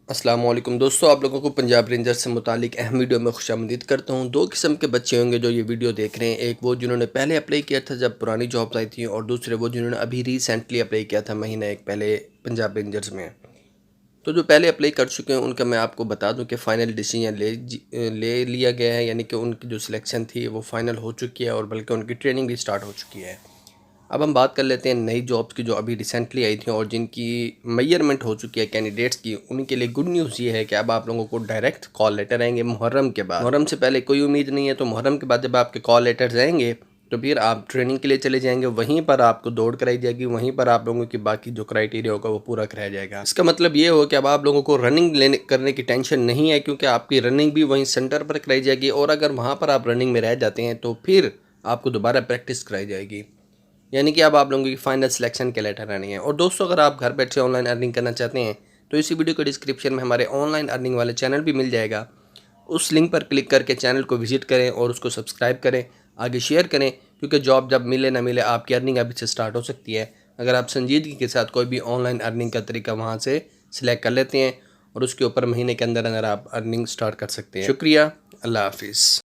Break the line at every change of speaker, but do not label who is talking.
अस्सलाम वालेकुम दोस्तों, आप लोगों को पंजाब रेंजर्स से मुतालिक अहम वीडियो में खुशामदीद करता हूं। दो किस्म के बच्चे होंगे जो ये वीडियो देख रहे हैं। एक वो जिन्होंने पहले अप्लाई किया था जब पुरानी जॉब्स आई थी, और दूसरे वो जिन्होंने अभी रिसेंटली अप्लाई किया था महीना एक पहले पंजाब रेंजर्स में। तो जो पहले अप्लाई कर चुके हैं उनका मैं आपको बता दूं कि फ़ाइनल डिसीजन ले लिया गया है, यानी कि उनकी जो सिलेक्शन थी वो फ़ाइनल हो चुकी है और बल्कि उनकी ट्रेनिंग भी स्टार्ट हो चुकी है। अब हम बात कर लेते हैं नई जॉब्स की जो अभी रिसेंटली आई थी और जिनकी मेजरमेंट हो चुकी है कैंडिडेट्स की। उनके लिए गुड न्यूज़ ये है कि अब आप लोगों को डायरेक्ट कॉल लेटर आएंगे मुहर्रम के बाद। मुहर्रम से पहले कोई उम्मीद नहीं है, तो मुहर्रम के बाद जब आपके कॉल लेटर्स आएंगे तो फिर आप ट्रेनिंग के लिए चले जाएंगे। वहीं पर आपको दौड़ कराई जाएगी, वहीं पर आप लोगों की बाकी जो क्राइटेरिया होगा वो पूरा कराया जाएगा। इसका मतलब ये हो कि अब आप लोगों को रनिंग करने की टेंशन नहीं है, क्योंकि आपकी रनिंग भी वहीं सेंटर पर कराई जाएगी। और अगर वहाँ पर आप रनिंग में रह जाते हैं तो फिर आपको दोबारा प्रैक्टिस कराई जाएगी, यानी कि अब आप लोगों की फाइनल सिलेक्शन के लेटर आनी है। और दोस्तों, अगर आप घर बैठे ऑनलाइन अर्निंग करना चाहते हैं तो इसी वीडियो के डिस्क्रिप्शन में हमारे ऑनलाइन अर्निंग वाले चैनल भी मिल जाएगा। उस लिंक पर क्लिक करके चैनल को विजिट करें और उसको सब्सक्राइब करें, आगे शेयर करें, क्योंकि जॉब जब मिले ना मिले आपकी अर्निंग अभी से स्टार्ट हो सकती है अगर आप संजीदगी के साथ कोई भी ऑनलाइन अर्निंग का तरीका वहाँ से सिलेक्ट कर लेते हैं और उसके ऊपर महीने के अंदर अंदर आप अर्निंग स्टार्ट कर सकते हैं। शुक्रिया, अल्लाह हाफिज़।